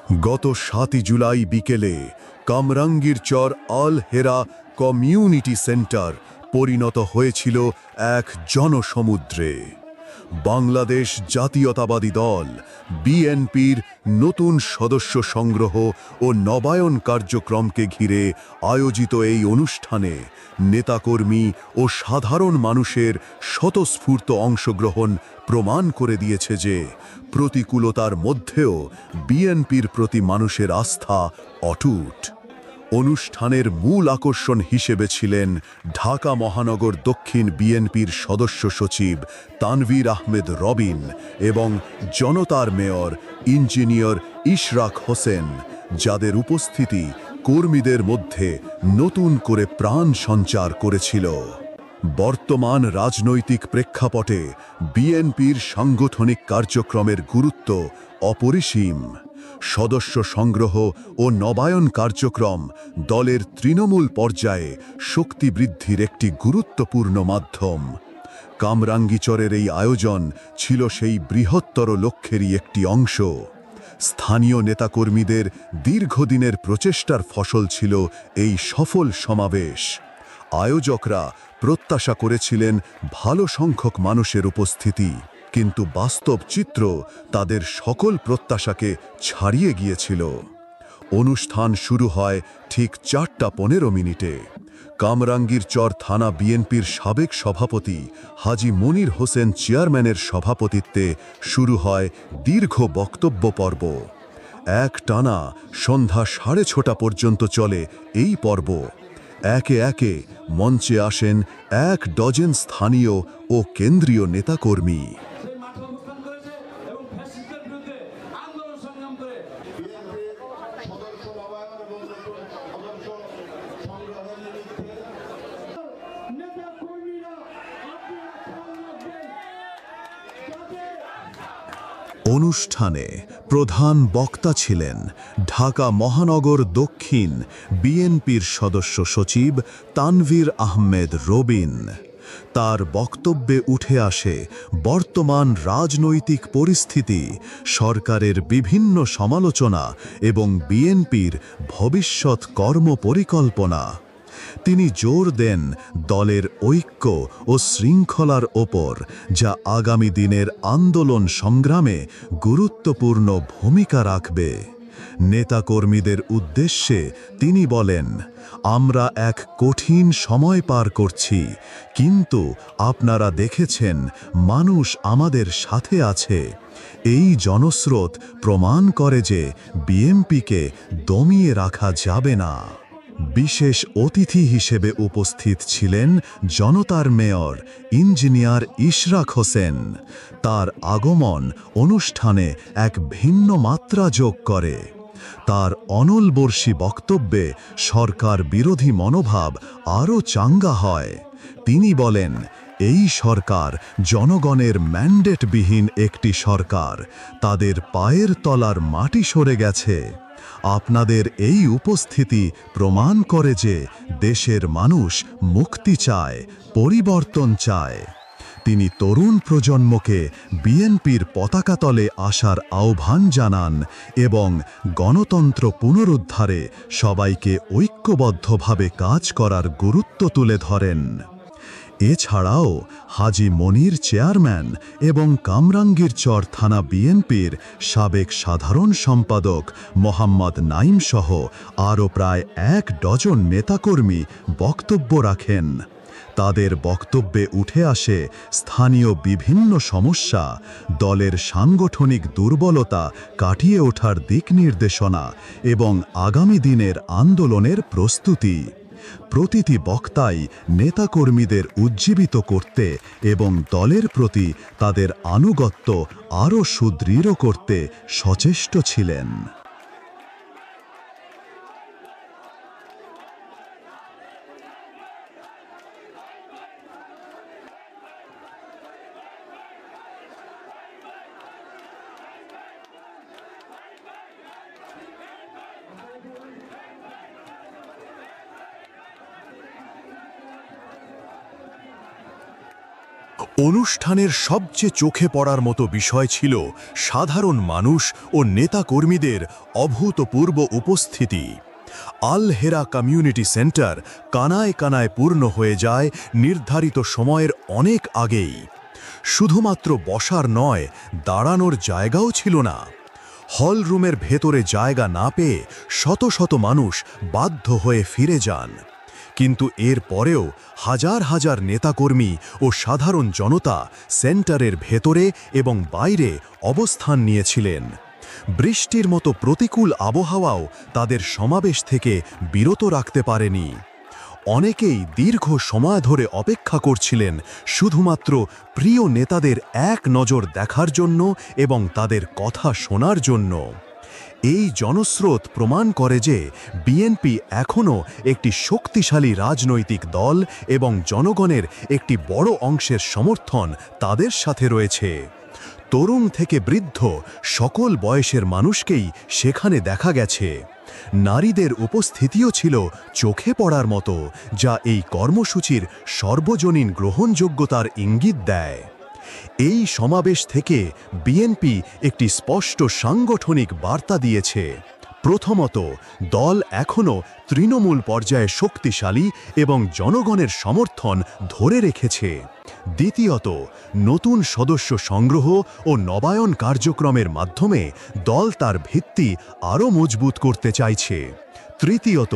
গত ৭ই জুলাই বিকেলে কামরাঙ্গীরচর আল হেরা কমিউনিটি সেন্টার পরিণত হয়েছিল এক জনসমুদ্রে। বাংলাদেশ জাতীয়তাবাদী দল বিএনপির নতুন সদস্য সংগ্রহ ও নবায়ন কার্যক্রমকে ঘিরে আয়োজিত এই অনুষ্ঠানে নেতাকর্মী ও সাধারণ মানুষের স্বতঃস্ফূর্ত অংশগ্রহণ প্রমাণ করে দিয়েছে যে প্রতিকূলতার মধ্যেও বিএনপির প্রতি মানুষের আস্থা অটুট। অনুষ্ঠানের মূল আকর্ষণ হিসেবে ছিলেন ঢাকা মহানগর দক্ষিণ বিএনপির সদস্য সচিব তানভীর আহমেদ রবিন এবং জনতার মেয়র ইঞ্জিনিয়ার ইশরাক হোসেন, যাদের উপস্থিতি কর্মীদের মধ্যে নতুন করে প্রাণ সঞ্চার করেছিল। বর্তমান রাজনৈতিক প্রেক্ষাপটে বিএনপির সাংগঠনিক কার্যক্রমের গুরুত্ব অপরিসীম। সদস্য সংগ্রহ ও নবায়ন কার্যক্রম দলের তৃণমূল পর্যায়ে শক্তি বৃদ্ধির একটি গুরুত্বপূর্ণ মাধ্যম। কামরাঙ্গীচরের এই আয়োজন ছিল সেই বৃহত্তর লক্ষ্যেরই একটি অংশ। স্থানীয় নেতাকর্মীদের দীর্ঘদিনের প্রচেষ্টার ফসল ছিল এই সফল সমাবেশ। আয়োজকরা প্রত্যাশা করেছিলেন ভালো সংখ্যক মানুষের উপস্থিতি, কিন্তু বাস্তব চিত্র তাদের সকল প্রত্যাশাকে ছাড়িয়ে গিয়েছিল। অনুষ্ঠান শুরু হয় ঠিক 4:15 কামরাঙ্গীরচর থানা বিএনপির সাবেক সভাপতি হাজী মনির হোসেন চেয়ারম্যানের সভাপতিত্বে শুরু হয় দীর্ঘ বক্তব্য পর্ব। একটানা সন্ধ্যা 6:30 পর্যন্ত চলে এই পর্ব। একে একে মঞ্চে আসেন 1 ডজন স্থানীয় ও কেন্দ্রীয় নেতাকর্মী। অনুষ্ঠানে প্রধান বক্তা ছিলেন ঢাকা মহানগর দক্ষিণ বিএনপির সদস্য সচিব তানভীর আহমেদ রবিন। তার বক্তব্যে উঠে আসে বর্তমান রাজনৈতিক পরিস্থিতি, সরকারের বিভিন্ন সমালোচনা এবং বিএনপির ভবিষ্যৎ কর্মপরিকল্পনা। তিনি জোর দেন দলের ঐক্য ও শৃঙ্খলার ওপর, যা আগামী দিনের আন্দোলন সংগ্রামে গুরুত্বপূর্ণ ভূমিকা রাখবে। নেতাকর্মীদের উদ্দেশ্যে তিনি বলেন, আমরা এক কঠিন সময় পার করছি, কিন্তু আপনারা দেখেছেন মানুষ আমাদের সাথে আছে। এই জনস্রোত প্রমাণ করে যে বিএনপিকে দমিয়ে রাখা যাবে না। বিশেষ অতিথি হিসেবে উপস্থিত ছিলেন জনতার মেয়র ইঞ্জিনিয়ার ইশরাক হোসেন। তার আগমন অনুষ্ঠানে এক ভিন্ন মাত্রা যোগ করে। তার অনলবর্ষী বক্তব্যে সরকার বিরোধী মনোভাব আরও চাঙ্গা হয়। তিনি বলেন, এই সরকার জনগণের ম্যান্ডেটবিহীন একটি সরকার, তাদের পায়ের তলার মাটি সরে গেছে। আপনাদের এই উপস্থিতি প্রমাণ করে যে দেশের মানুষ মুক্তি চায়, পরিবর্তন চায়। তিনি তরুণ প্রজন্মকে বিএনপির পতাকাতলে আসার আহ্বান জানান এবং গণতন্ত্র পুনরুদ্ধারে সবাইকে ঐক্যবদ্ধভাবে কাজ করার গুরুত্ব তুলে ধরেন। এছাড়াও হাজী মনির চেয়ারম্যান এবং কামরাঙ্গীরচর থানা বিএনপির সাবেক সাধারণ সম্পাদক মোহাম্মদ নাইম সহ আরও প্রায় 1 ডজন নেতাকর্মী বক্তব্য রাখেন। তাদের বক্তব্যে উঠে আসে স্থানীয় বিভিন্ন সমস্যা, দলের সাংগঠনিক দুর্বলতা কাটিয়ে ওঠার দিক নির্দেশনা এবং আগামী দিনের আন্দোলনের প্রস্তুতি। প্রতিটি বক্তাই নেতাকর্মীদের উজ্জীবিত করতে এবং দলের প্রতি তাদের আনুগত্য আরও সুদৃঢ় করতে সচেষ্ট ছিলেন। অনুষ্ঠানের সবচেয়ে চোখে পড়ার মতো বিষয় ছিল সাধারণ মানুষ ও নেতাকর্মীদের অভূতপূর্ব উপস্থিতি। আল হেরা কমিউনিটি সেন্টার কানায় কানায় পূর্ণ হয়ে যায় নির্ধারিত সময়ের অনেক আগেই। শুধুমাত্র বসার নয়, দাঁড়ানোর জায়গাও ছিল না। হল রুমের ভেতরে জায়গা না পেয়ে শত শত মানুষ বাধ্য হয়ে ফিরে যান। কিন্তু এর পরেও হাজার হাজার নেতাকর্মী ও সাধারণ জনতা সেন্টারের ভেতরে এবং বাইরে অবস্থান নিয়েছিলেন। বৃষ্টির মতো প্রতিকূল আবহাওয়াও তাদের সমাবেশ থেকে বিরত রাখতে পারেনি। অনেকেই দীর্ঘ সময় ধরে অপেক্ষা করছিলেন শুধুমাত্র প্রিয় নেতাদের এক নজর দেখার জন্য এবং তাদের কথা শোনার জন্য। এই জনস্রোত প্রমাণ করে যে বিএনপি এখনও একটি শক্তিশালী রাজনৈতিক দল এবং জনগণের একটি বড় অংশের সমর্থন তাদের সাথে রয়েছে। তরুণ থেকে বৃদ্ধ সকল বয়সের মানুষকেই সেখানে দেখা গেছে। নারীদের উপস্থিতিও ছিল চোখে পড়ার মতো, যা এই কর্মসূচির সর্বজনীন গ্রহণযোগ্যতার ইঙ্গিত দেয়। এই সমাবেশ থেকে বিএনপি একটি স্পষ্ট সাংগঠনিক বার্তা দিয়েছে। প্রথমত, দল এখনও তৃণমূল পর্যায়ে শক্তিশালী এবং জনগণের সমর্থন ধরে রেখেছে। দ্বিতীয়ত, নতুন সদস্য সংগ্রহ ও নবায়ন কার্যক্রমের মাধ্যমে দল তার ভিত্তি আরও মজবুত করতে চাইছে। তৃতীয়ত,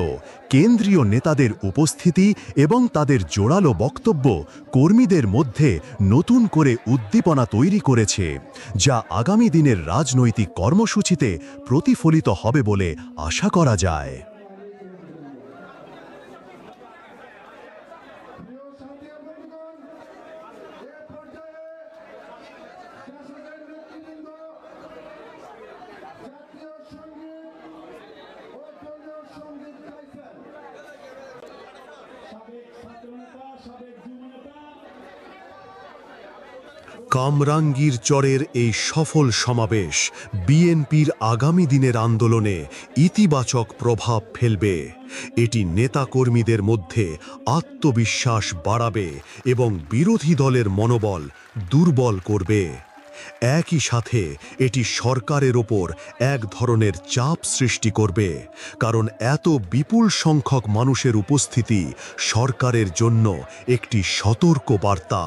কেন্দ্রীয় নেতাদের উপস্থিতি এবং তাদের জোরালো বক্তব্য কর্মীদের মধ্যে নতুন করে উদ্দীপনা তৈরি করেছে, যা আগামী দিনের রাজনৈতিক কর্মসূচিতে প্রতিফলিত হবে বলে আশা করা যায়। কামরাঙ্গীর চরের এই সফল সমাবেশ বিএনপির আগামী দিনের আন্দোলনে ইতিবাচক প্রভাব ফেলবে। এটি নেতাকর্মীদের মধ্যে আত্মবিশ্বাস বাড়াবে এবং বিরোধী দলের মনোবল দুর্বল করবে। একই সাথে এটি সরকারের ওপর এক ধরনের চাপ সৃষ্টি করবে, কারণ এত বিপুল সংখ্যক মানুষের উপস্থিতি সরকারের জন্য একটি সতর্ক বার্তা।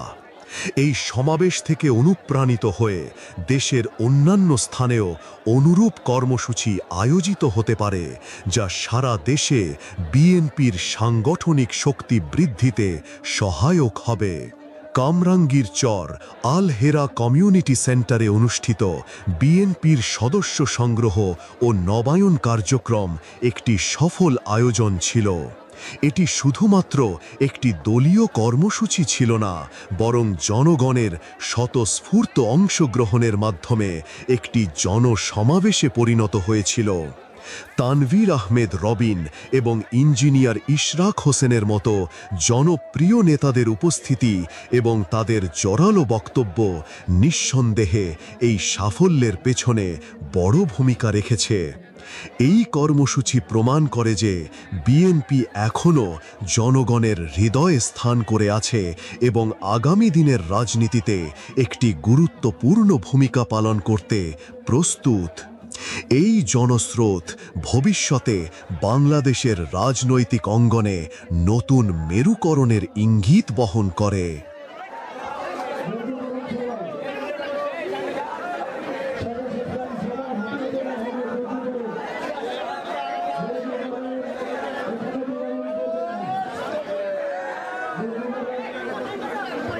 এই সমাবেশ থেকে অনুপ্রাণিত হয়ে দেশের অন্যান্য স্থানেও অনুরূপ কর্মসূচি আয়োজিত হতে পারে, যা সারা দেশে বিএনপির সাংগঠনিক শক্তি বৃদ্ধিতে সহায়ক হবে। কামরাঙ্গীর চর আল হেরা কমিউনিটি সেন্টারে অনুষ্ঠিত বিএনপির সদস্য সংগ্রহ ও নবায়ন কার্যক্রম একটি সফল আয়োজন ছিল। এটি শুধুমাত্র একটি দলীয় কর্মসূচি ছিল না, বরং জনগণের স্বতঃস্ফূর্ত অংশগ্রহণের মাধ্যমে একটি জনসমাবেশে পরিণত হয়েছিল। তানভীর আহমেদ রবিন এবং ইঞ্জিনিয়ার ইশরাক হোসেনের মতো জনপ্রিয় নেতাদের উপস্থিতি এবং তাদের জোরালো বক্তব্য নিঃসন্দেহে এই সাফল্যের পেছনে বড় ভূমিকা রেখেছে। এই কর্মসূচি প্রমাণ করে যে বিএনপি এখনও জনগণের হৃদয়ে স্থান করে আছে এবং আগামী দিনের রাজনীতিতে একটি গুরুত্বপূর্ণ ভূমিকা পালন করতে প্রস্তুত। এই জনস্রোত ভবিষ্যতে বাংলাদেশের রাজনৈতিক অঙ্গনে নতুন মেরুকরণের ইঙ্গিত বহন করে।